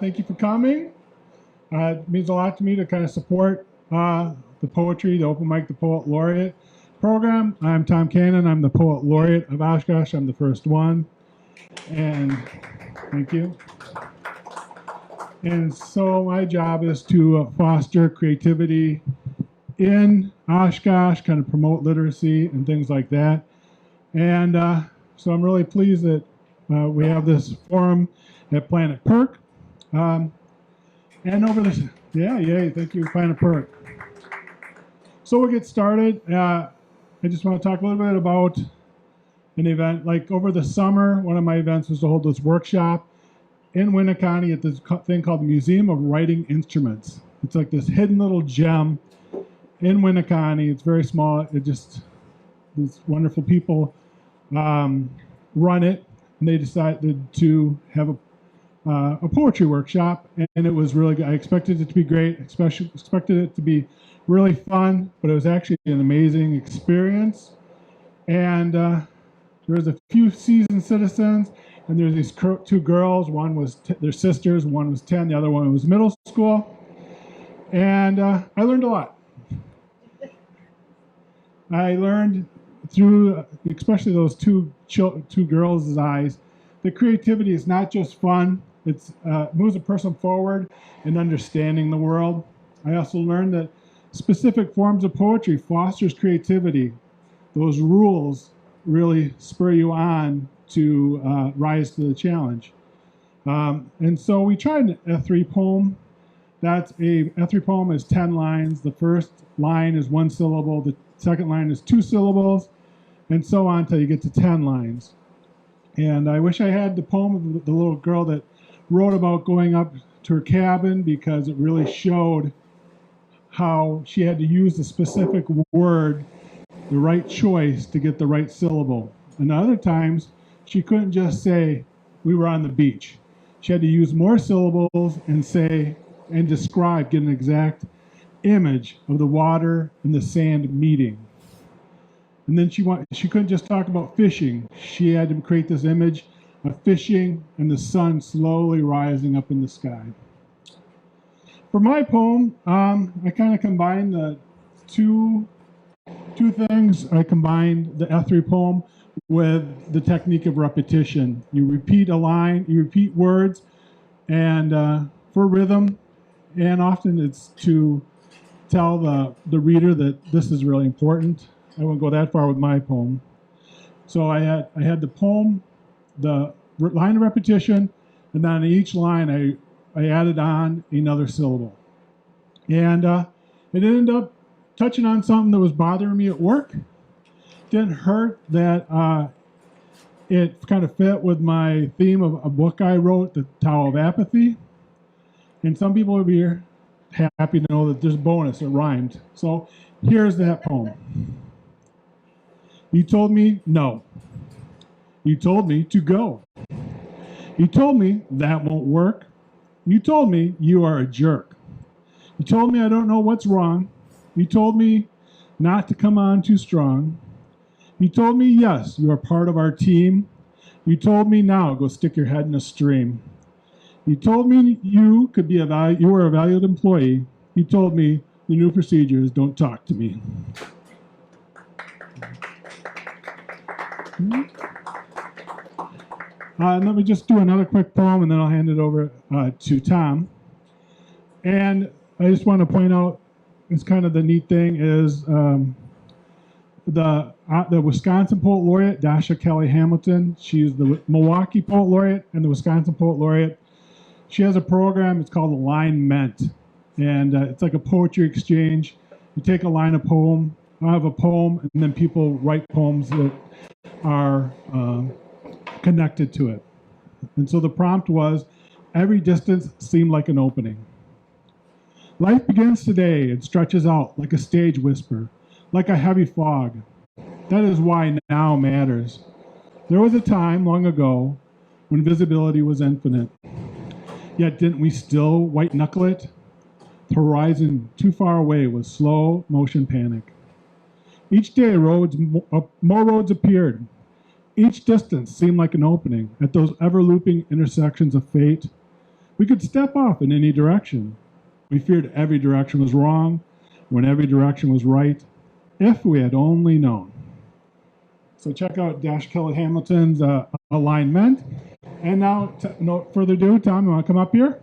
Thank you for coming. It means a lot to me to kind of support the poetry, the Open Mic, the Poet Laureate program. I'm Tom Cannon. I'm the Poet Laureate of Oshkosh. I'm the first one. And thank you. And so my job is to foster creativity in Oshkosh, kind of promote literacy and things like that. And so I'm really pleased that we have this forum at Planet Perk. And over this, yay, thank you, Planet Perk. So we'll get started. I just want to talk a little bit about an event. Like over the summer, one of my events was to hold this workshop in Winneconne at this thing called the Museum of Writing Instruments. It's like this hidden little gem in Winneconne. It's very small. These wonderful people run it, and they decided to have a poetry workshop, and it was really good. I expected it to be great, especially expected it to be really fun, but it was actually an amazing experience. And there was a few seasoned citizens, and there's these two girls. One was their sisters, one was 10, the other one was middle school. And I learned a lot. I learned through, especially those two girls' eyes, that creativity is not just fun. It moves a person forward in understanding the world. I also learned that specific forms of poetry fosters creativity. Those rules really spur you on to rise to the challenge. And so we tried an F3 poem. That's a F3 poem is 10 lines. The first line is one syllable. The second line is 2 syllables, and so on until you get to 10 lines. And I wish I had the poem of the little girl that wrote about going up to her cabin, because it really showed how she had to use the specific word, the right choice to get the right syllable. And other times, she couldn't just say, "We were on the beach." She had to use more syllables and say, and describe, get an exact image of the water and the sand meeting. And then she couldn't just talk about fishing. She had to create this image of fishing and the sun slowly rising up in the sky. For my poem, I kind of combined the two things. I combined the F3 poem with the technique of repetition. You repeat a line, you repeat words, and for rhythm, and often it's to tell the reader that this is really important. I won't go that far with my poem. So I had the poem, the line of repetition, and then on each line I added on another syllable. And it ended up touching on something that was bothering me at work. Didn't hurt that it kind of fit with my theme of a book I wrote, The Tao of Apathy. And some people will be happy to know that there's a bonus, it rhymed. So here's that poem. You told me no. You told me to go. You told me that won't work. You told me you are a jerk. You told me I don't know what's wrong. You told me not to come on too strong. You told me, yes, you are part of our team. You told me now go stick your head in a stream. You told me you were a valued employee. You told me the new procedures don't talk to me. Let me just do another quick poem, and then I'll hand it over to Tom. And I just want to point out, it's kind of the neat thing is the Wisconsin Poet Laureate, Dasha Kelly Hamilton. She's the Milwaukee Poet Laureate and the Wisconsin Poet Laureate. She has a program, it's called Alignment, and it's like a poetry exchange. You take a line of poem, I have a poem, and then people write poems that are connected to it. And so the prompt was, every distance seemed like an opening. Life begins today and stretches out like a stage whisper, like a heavy fog. That is why now matters. There was a time long ago when visibility was infinite. Yet didn't we still white knuckle it? The horizon too far away was slow motion panic. Each day more roads appeared. Each distance seemed like an opening at those ever-looping intersections of fate. We could step off in any direction. We feared every direction was wrong when every direction was right, if we had only known. So check out Dash Kelly Hamilton's alignment. And now, no further ado, Tom, you want to come up here?